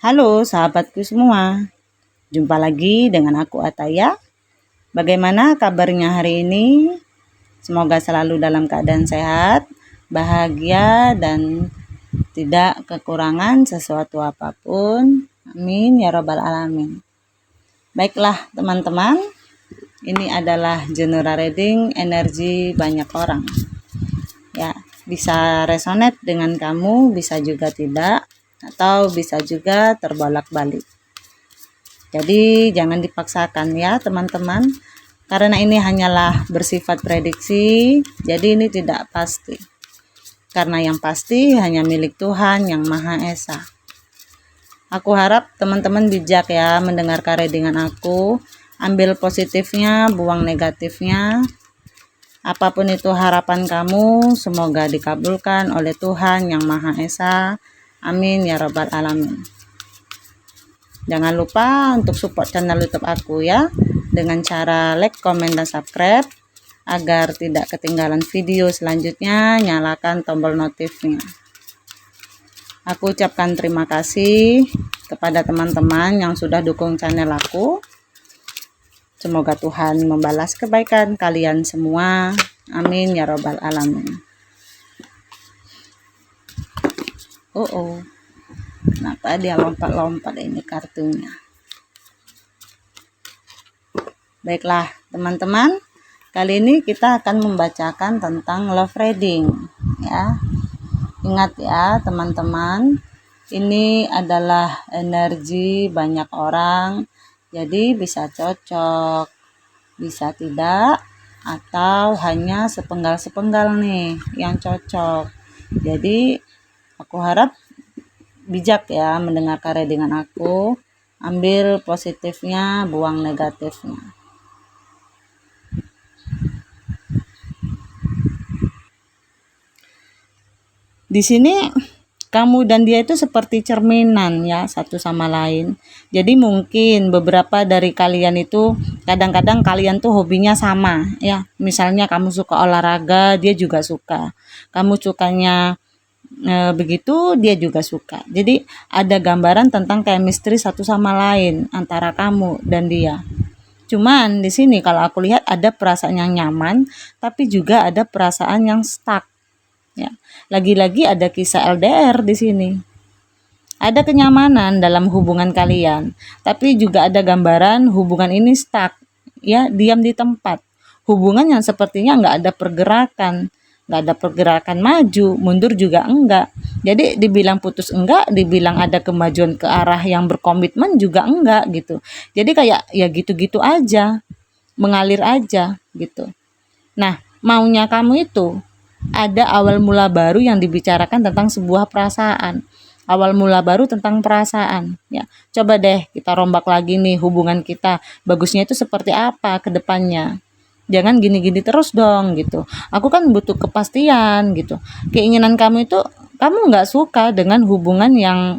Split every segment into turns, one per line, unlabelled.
Halo sahabatku semua, jumpa lagi dengan aku Ataya. Bagaimana kabarnya hari ini? Semoga selalu dalam keadaan sehat, bahagia, dan tidak kekurangan sesuatu apapun. Amin ya robbal alamin. Baiklah teman-teman, ini adalah general reading energi banyak orang. Ya, bisa resonate dengan kamu, bisa juga tidak, atau bisa juga terbolak-balik. Jadi jangan dipaksakan ya teman-teman, karena ini hanyalah bersifat prediksi, jadi ini tidak pasti. Karena yang pasti hanya milik Tuhan yang Maha Esa. Aku harap teman-teman bijak ya mendengarkan readingan aku, ambil positifnya, buang negatifnya. Apapun itu harapan kamu, semoga dikabulkan oleh Tuhan yang Maha Esa. Amin ya robbal alamin. Jangan lupa untuk support channel YouTube aku ya, dengan cara like, comment, dan subscribe agar tidak ketinggalan video selanjutnya. Nyalakan tombol notifnya. Aku ucapkan terima kasih kepada teman-teman yang sudah dukung channel aku. Semoga Tuhan membalas kebaikan kalian semua. Amin ya robbal alamin. Kenapa dia lompat-lompat ini kartunya? Baiklah teman-teman, kali ini kita akan membacakan tentang love reading ya. Ingat ya teman-teman, ini adalah energi banyak orang, jadi bisa cocok, bisa tidak, atau hanya sepenggal-sepenggal nih yang cocok. Jadi aku harap bijak ya mendengarkan readingan aku, ambil positifnya, buang negatifnya. Di sini kamu dan dia itu seperti cerminan ya, satu sama lain. Jadi mungkin beberapa dari kalian itu kadang-kadang kalian tuh hobinya sama ya. Misalnya kamu suka olahraga, dia juga suka. Kamu sukanya begitu, dia juga suka. Jadi ada gambaran tentang chemistry satu sama lain antara kamu dan dia. Cuman di sini kalau aku lihat ada perasaan yang nyaman, tapi juga ada perasaan yang stuck. Ya, lagi-lagi ada kisah LDR di sini. Ada kenyamanan dalam hubungan kalian, tapi juga ada gambaran hubungan ini stuck, ya, diam di tempat. Hubungan yang sepertinya nggak ada pergerakan maju, mundur juga enggak. Jadi dibilang putus enggak, dibilang ada kemajuan ke arah yang berkomitmen juga enggak gitu. Jadi kayak ya gitu-gitu aja, mengalir aja gitu. Nah, maunya kamu itu ada awal mula baru yang dibicarakan tentang sebuah perasaan. Awal mula baru tentang perasaan ya. Coba deh kita rombak lagi nih hubungan kita. Bagusnya itu seperti apa ke depannya. Jangan gini-gini terus dong gitu. Aku kan butuh kepastian gitu. Keinginan kamu itu, kamu nggak suka dengan hubungan yang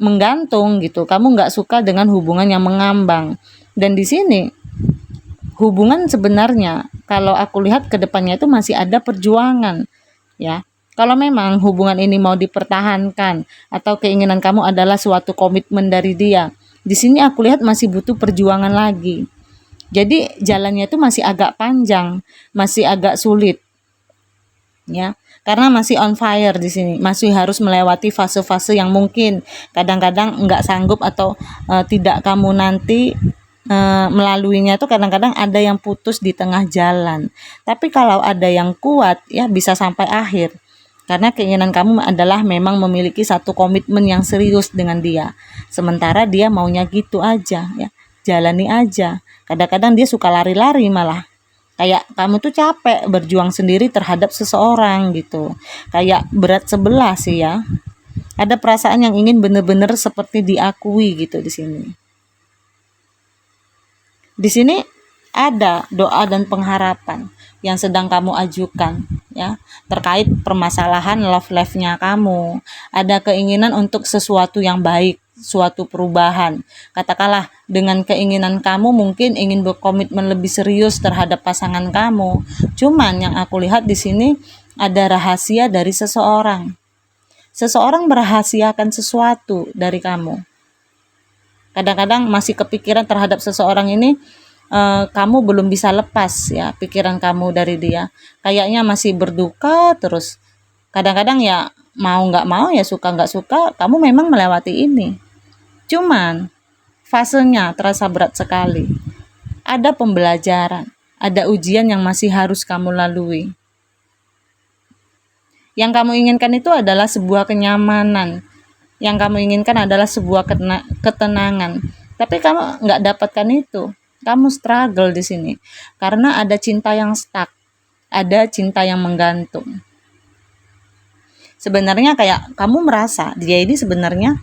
menggantung gitu. Kamu nggak suka dengan hubungan yang mengambang. Dan di sini hubungan sebenarnya kalau aku lihat ke depannya itu masih ada perjuangan ya. Kalau memang hubungan ini mau dipertahankan atau keinginan kamu adalah suatu komitmen dari dia, di sini aku lihat masih butuh perjuangan lagi. Jadi jalannya itu masih agak panjang, masih agak sulit ya. Karena masih on fire di sini, masih harus melewati fase-fase yang mungkin kadang-kadang enggak sanggup atau tidak kamu nanti melaluinya itu kadang-kadang ada yang putus di tengah jalan. Tapi kalau ada yang kuat ya bisa sampai akhir. Karena keinginan kamu adalah memang memiliki satu komitmen yang serius dengan dia. Sementara dia maunya gitu aja ya. Jalani aja. Kadang-kadang dia suka lari-lari malah. Kayak kamu tuh capek berjuang sendiri terhadap seseorang gitu. Kayak berat sebelah sih ya. Ada perasaan yang ingin benar-benar seperti diakui gitu di sini. Di sini ada doa dan pengharapan yang sedang kamu ajukan ya, terkait permasalahan love life-nya kamu. Ada keinginan untuk sesuatu yang baik, suatu perubahan. Katakanlah dengan keinginan kamu mungkin ingin berkomitmen lebih serius terhadap pasangan kamu. Cuman yang aku lihat di sini ada rahasia dari seseorang. seseorang merahasiakan sesuatu dari kamu. Kadang-kadang masih kepikiran terhadap seseorang ini, kamu belum bisa lepas ya pikiran kamu dari dia. Kayaknya masih berduka terus. Kadang-kadang ya mau nggak mau ya suka nggak suka, kamu memang melewati ini. Cuman fasenya terasa berat sekali. Ada pembelajaran, ada ujian yang masih harus kamu lalui. Yang kamu inginkan itu adalah sebuah kenyamanan. Yang kamu inginkan adalah sebuah ketenangan. Tapi kamu nggak dapatkan itu. Kamu struggle di sini. Karena ada cinta yang stuck. Ada cinta yang menggantung. Sebenarnya kayak kamu merasa dia ini sebenarnya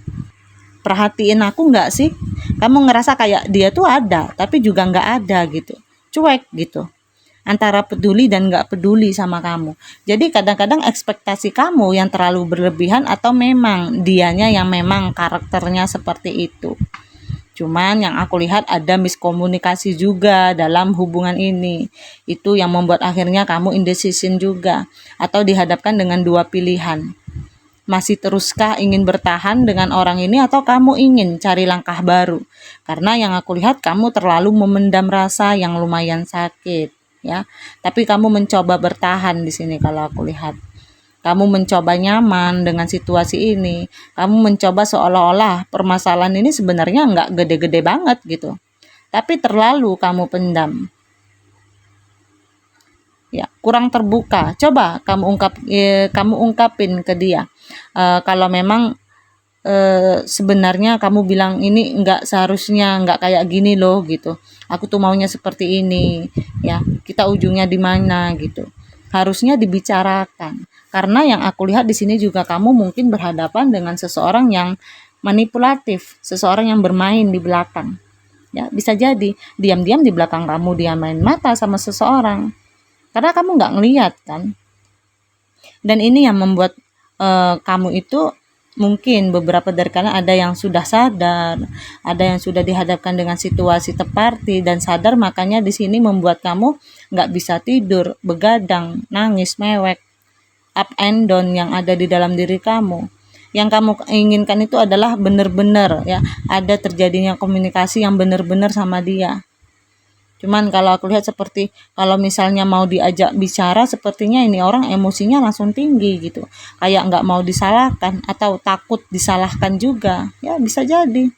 perhatiin aku nggak sih? Kamu ngerasa kayak dia tuh ada, tapi juga nggak ada gitu. Cuek gitu. Antara peduli dan nggak peduli sama kamu. Jadi kadang-kadang ekspektasi kamu yang terlalu berlebihan atau memang dianya yang memang karakternya seperti itu. Cuman yang aku lihat ada miskomunikasi juga dalam hubungan ini. Itu yang membuat akhirnya kamu indecision juga. Atau dihadapkan dengan dua pilihan. Masih teruskah ingin bertahan dengan orang ini atau kamu ingin cari langkah baru? Karena yang aku lihat kamu terlalu memendam rasa yang lumayan sakit. Ya, tapi kamu mencoba bertahan di sini kalau aku lihat. Kamu mencoba nyaman dengan situasi ini. Kamu mencoba seolah-olah permasalahan ini sebenarnya nggak gede-gede banget gitu. Tapi terlalu kamu pendam. Ya, kurang terbuka. Coba kamu ungkapin ke dia. Kalau memang sebenarnya kamu bilang ini nggak seharusnya nggak kayak gini loh gitu, aku tuh maunya seperti ini ya, kita ujungnya di mana gitu, harusnya dibicarakan. Karena yang aku lihat di sini juga kamu mungkin berhadapan dengan seseorang yang manipulatif, seseorang yang bermain di belakang ya, bisa jadi diam-diam di belakang kamu dia main mata sama seseorang karena kamu nggak ngelihat kan. Dan ini yang membuat kamu itu mungkin beberapa dari kalian ada yang sudah sadar, ada yang sudah dihadapkan dengan situasi teparti dan sadar, makanya di sini membuat kamu nggak bisa tidur, begadang, nangis, mewek, up and down yang ada di dalam diri kamu. Yang kamu inginkan itu adalah benar-benar ya, ada terjadinya komunikasi yang benar-benar sama dia. Cuman kalau aku lihat seperti kalau misalnya mau diajak bicara, sepertinya ini orang emosinya langsung tinggi gitu. Kayak nggak mau disalahkan atau takut disalahkan juga. Ya bisa jadi.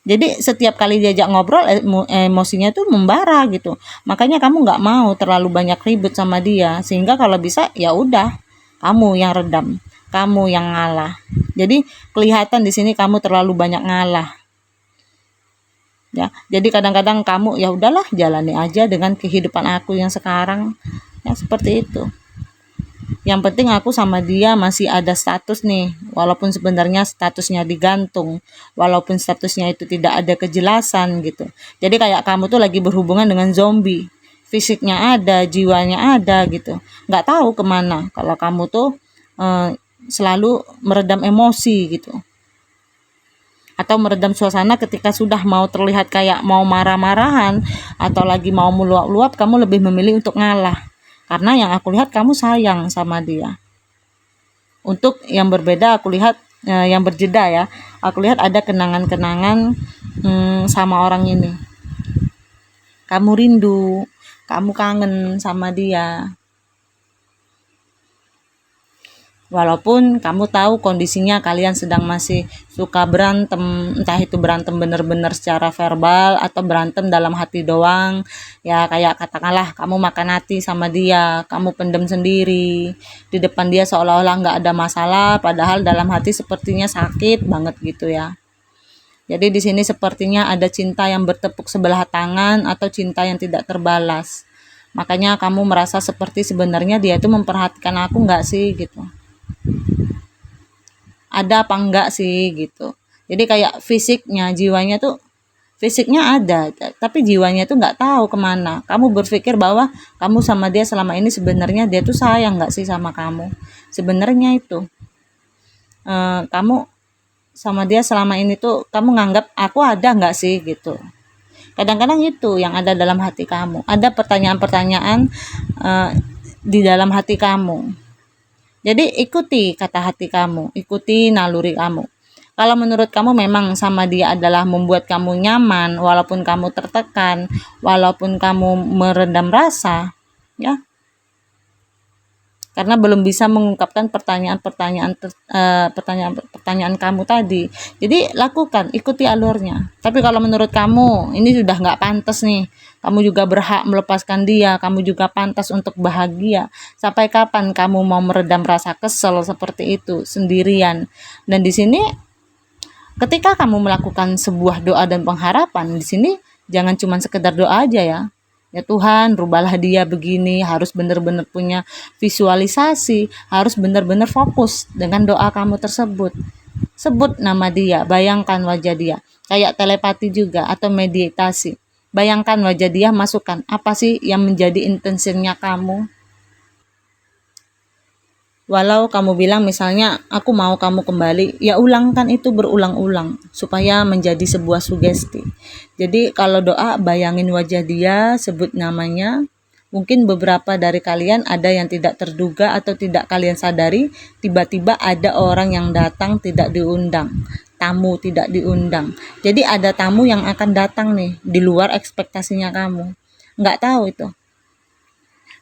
Jadi setiap kali diajak ngobrol emosinya tuh membara gitu. Makanya kamu nggak mau terlalu banyak ribut sama dia. Sehingga kalau bisa ya udah kamu yang redam, kamu yang ngalah. Jadi kelihatan di sini kamu terlalu banyak ngalah. Ya, jadi kadang-kadang kamu ya udahlah jalani aja dengan kehidupan aku yang sekarang. Ya seperti itu. Yang penting aku sama dia masih ada status nih, walaupun sebenarnya statusnya digantung, walaupun statusnya itu tidak ada kejelasan gitu. Jadi kayak kamu tuh lagi berhubungan dengan zombie, fisiknya ada, jiwanya ada gitu, nggak tahu kemana. Kalau kamu tuh selalu meredam emosi gitu, atau meredam suasana ketika sudah mau terlihat kayak mau marah-marahan atau lagi mau meluap-luap, kamu lebih memilih untuk ngalah. Karena yang aku lihat kamu sayang sama dia. Untuk yang berbeda aku lihat yang berjeda ya, aku lihat ada kenangan-kenangan sama orang ini. Kamu rindu, kamu kangen sama dia. Walaupun kamu tahu kondisinya kalian sedang masih suka berantem, entah itu berantem bener-bener secara verbal atau berantem dalam hati doang. Ya kayak katakanlah kamu makan hati sama dia, kamu pendem sendiri. Di depan dia seolah-olah nggak ada masalah, padahal dalam hati sepertinya sakit banget gitu ya. Jadi di sini sepertinya ada cinta yang bertepuk sebelah tangan atau cinta yang tidak terbalas. Makanya kamu merasa seperti sebenarnya dia itu memperhatikan aku nggak sih gitu. Ada apa enggak sih gitu. Jadi kayak fisiknya, jiwanya tuh fisiknya ada, tapi jiwanya tuh nggak tahu kemana. Kamu berpikir bahwa kamu sama dia selama ini sebenarnya dia tuh sayang nggak sih sama kamu. Sebenarnya itu kamu sama dia selama ini tuh kamu nganggap aku ada nggak sih gitu. Kadang-kadang itu yang ada dalam hati kamu. Ada pertanyaan-pertanyaan di dalam hati kamu. Jadi ikuti kata hati kamu, ikuti naluri kamu. Kalau menurut kamu memang sama dia adalah membuat kamu nyaman, walaupun kamu tertekan, walaupun kamu meredam rasa, ya, karena belum bisa mengungkapkan pertanyaan kamu tadi. Jadi lakukan, ikuti alurnya. Tapi kalau menurut kamu ini sudah nggak pantas nih, kamu juga berhak melepaskan dia, kamu juga pantas untuk bahagia. Sampai kapan kamu mau meredam rasa kesel seperti itu sendirian? Dan di sini ketika kamu melakukan sebuah doa dan pengharapan, di sini jangan cuma sekedar doa aja ya. Ya Tuhan, rubahlah dia begini, harus benar-benar punya visualisasi, harus benar-benar fokus dengan doa kamu tersebut. Sebut nama dia, bayangkan wajah dia. Kayak telepati juga atau meditasi. Bayangkan wajah dia, masukkan apa sih yang menjadi intensinya kamu. Walau kamu bilang misalnya aku mau kamu kembali, ya ulangkan itu berulang-ulang supaya menjadi sebuah sugesti. Jadi kalau doa bayangin wajah dia, sebut namanya. Mungkin beberapa dari kalian ada yang tidak terduga atau tidak kalian sadari, tiba-tiba ada orang yang datang tidak diundang, tamu tidak diundang. Jadi ada tamu yang akan datang nih di luar ekspektasinya kamu. Nggak tahu itu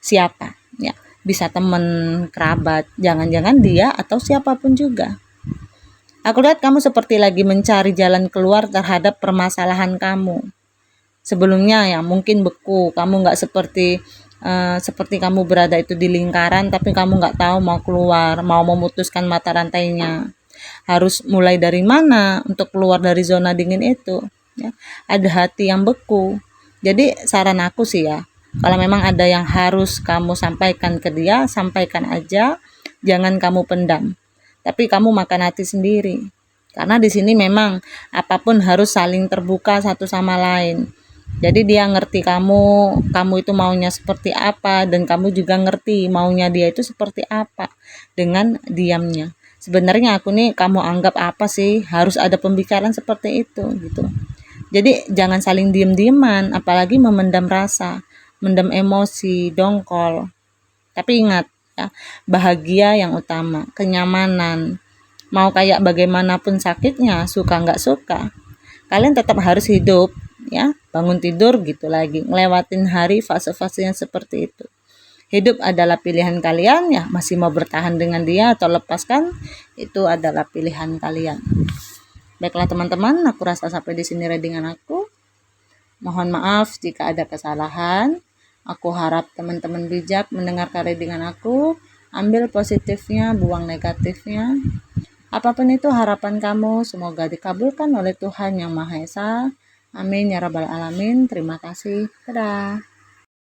siapa, ya, bisa teman, kerabat, jangan-jangan dia atau siapapun juga. Aku lihat kamu seperti lagi mencari jalan keluar terhadap permasalahan kamu. Sebelumnya ya mungkin beku, kamu nggak seperti kamu berada itu di lingkaran, tapi kamu nggak tahu mau keluar, mau memutuskan mata rantainya. Harus mulai dari mana untuk keluar dari zona dingin itu, ya. Ada hati yang beku. Jadi saran aku sih ya, kalau memang ada yang harus kamu sampaikan ke dia, sampaikan aja, jangan kamu pendam. Tapi kamu makan hati sendiri. Karena di sini memang apapun harus saling terbuka satu sama lain. Jadi dia ngerti kamu itu maunya seperti apa, dan kamu juga ngerti maunya dia itu seperti apa dengan diamnya. Sebenarnya aku nih kamu anggap apa sih? Harus ada pembicaraan seperti itu gitu. Jadi jangan saling diem-dieman, apalagi memendam rasa, mendam emosi, dongkol. Tapi ingat ya, bahagia yang utama, kenyamanan. Mau kayak bagaimanapun sakitnya, suka nggak suka, kalian tetap harus hidup, ya. Bangun tidur gitu lagi, ngelewatin hari fase-fase yang seperti itu. Hidup adalah pilihan kalian ya, masih mau bertahan dengan dia atau lepaskan, itu adalah pilihan kalian. Baiklah teman-teman, aku rasa sampai di sini readingan aku. Mohon maaf jika ada kesalahan. Aku harap teman-teman bijak mendengarkan readingan aku, ambil positifnya, buang negatifnya. Apapun itu harapan kamu, semoga dikabulkan oleh Tuhan Yang Maha Esa. Amin ya rabbal alamin. Terima kasih. Dadah.